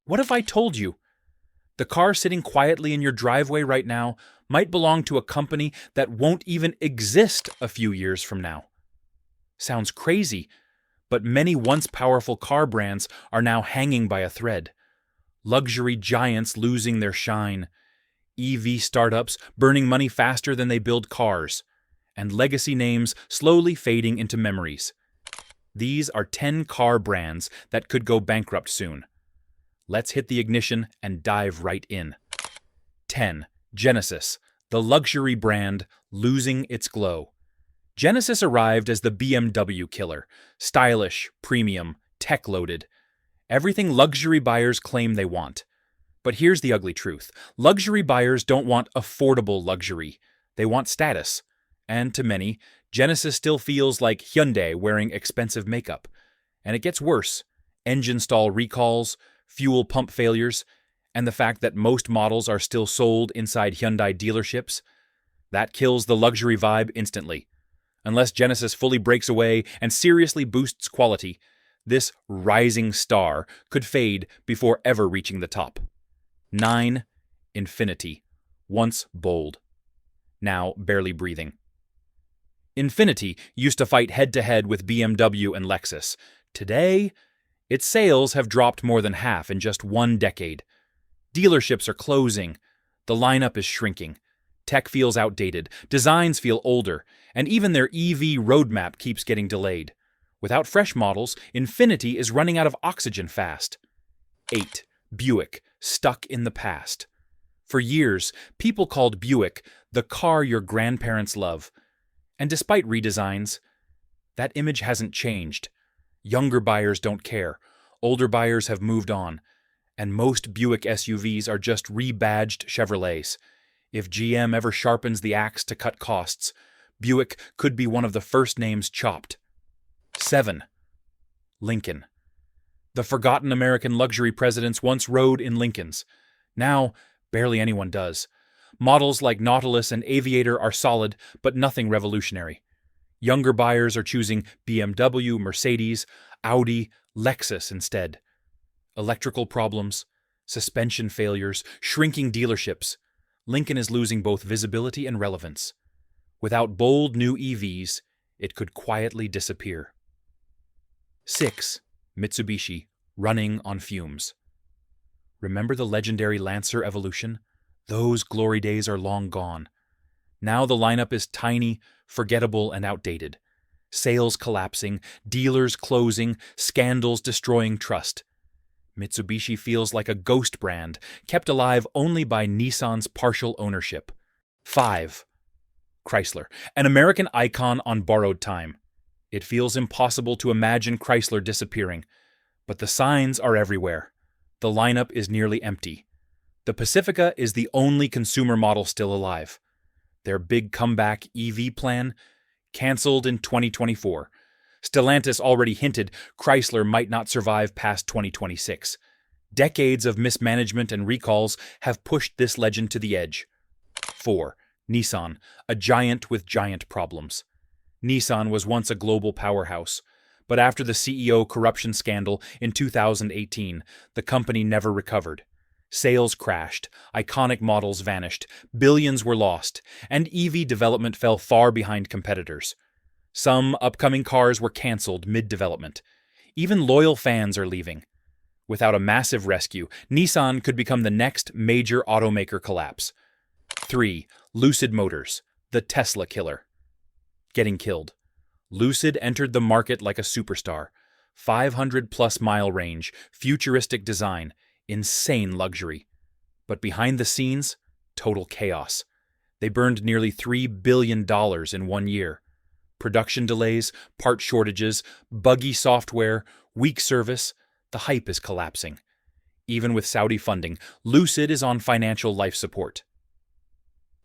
What if I told you? The car sitting quietly in your driveway right now might belong to a company that won't even exist a few years from now. Sounds crazy, but many once powerful car brands are now hanging by a thread. Luxury giants losing their shine, EV startups burning money faster than they build cars, and legacy names slowly fading into memories. These are 10 car brands that could go bankrupt soon. Let's hit the ignition and dive right in. 10. Genesis, the luxury brand losing its glow. Genesis arrived as the BMW killer, stylish, premium, tech-loaded. Everything luxury buyers claim they want. But here's the ugly truth. Luxury buyers don't want affordable luxury. They want status. And to many, Genesis still feels like Hyundai wearing expensive makeup. And it gets worse. Engine stall recalls, fuel pump failures, and the fact that most models are still sold inside Hyundai dealerships. That kills the luxury vibe instantly. Unless Genesis fully breaks away and seriously boosts quality, this rising star could fade before ever reaching the top. 9. Infiniti, once bold, now barely breathing. Infiniti used to fight head-to-head with BMW and Lexus. Today, its sales have dropped more than half in just one decade. Dealerships are closing, the lineup is shrinking, tech feels outdated, designs feel older, and even their EV roadmap keeps getting delayed. Without fresh models, Infiniti is running out of oxygen fast. 8. Buick, stuck in the past. For years, people called Buick the car your grandparents love. And despite redesigns, that image hasn't changed. Younger buyers don't care, older buyers have moved on, and most Buick SUVs are just rebadged Chevrolets. If GM ever sharpens the axe to cut costs, Buick could be one of the first names chopped. 7. Lincoln. The forgotten American luxury presidents once rode in Lincolns. Now, barely anyone does. Models like Nautilus and Aviator are solid, but nothing revolutionary. Younger buyers are choosing BMW, Mercedes, Audi, Lexus instead. Electrical problems, suspension failures, shrinking dealerships. Lincoln is losing both visibility and relevance. Without bold new EVs, it could quietly disappear. 6. Mitsubishi, running on fumes. Remember the legendary Lancer evolution? Those glory days are long gone. Now the lineup is tiny, forgettable, and outdated. Sales collapsing, dealers closing, scandals destroying trust. Mitsubishi feels like a ghost brand, kept alive only by Nissan's partial ownership. 5. Chrysler, an American icon on borrowed time. It feels impossible to imagine Chrysler disappearing, but the signs are everywhere. The lineup is nearly empty. The Pacifica is the only consumer model still alive. Their big comeback EV plan? Cancelled in 2024. Stellantis already hinted Chrysler might not survive past 2026. Decades of mismanagement and recalls have pushed this legend to the edge. 4. Nissan, a giant with giant problems. Nissan was once a global powerhouse, but after the CEO corruption scandal in 2018, the company never recovered. Sales crashed, iconic models vanished, billions were lost, and EV development fell far behind competitors. Some upcoming cars were cancelled mid-development. Even loyal fans are leaving. Without a massive rescue, Nissan could become the next major automaker collapse. 3. Lucid Motors, the Tesla killer. Getting killed. Lucid entered the market like a superstar. 500-plus mile range, futuristic design, insane luxury. But behind the scenes, total chaos. They burned nearly $3 billion in 1 year. Production delays, part shortages, buggy software, weak service, the hype is collapsing. Even with Saudi funding, Lucid is on financial life support.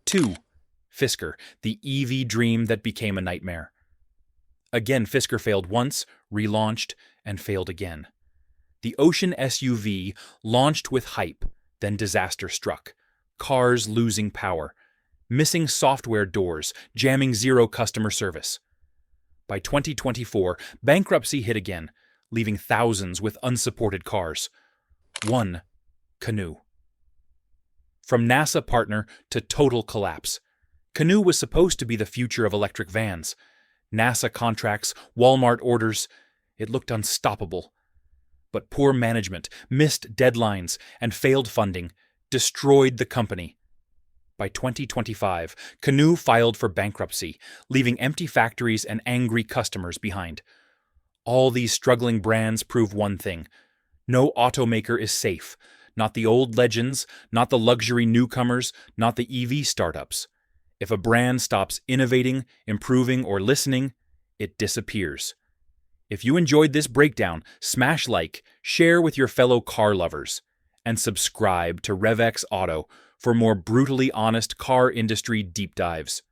2. Fisker, the EV dream that became a nightmare. Again, Fisker failed once, relaunched, and failed again. The Ocean SUV launched with hype, then disaster struck. Cars losing power, missing software doors, jamming zero customer service. By 2024, bankruptcy hit again, leaving thousands with unsupported cars. 1. Canoo. From NASA partner to total collapse. Canoo was supposed to be the future of electric vans. NASA contracts, Walmart orders. It looked unstoppable. But poor management, missed deadlines, and failed funding destroyed the company. By 2025, Canoo filed for bankruptcy, leaving empty factories and angry customers behind. All these struggling brands prove one thing: no automaker is safe. Not the old legends, not the luxury newcomers, not the EV startups. If a brand stops innovating, improving, or listening, it disappears. If you enjoyed this breakdown, smash like, share with your fellow car lovers, and subscribe to RevX Auto for more brutally honest car industry deep dives.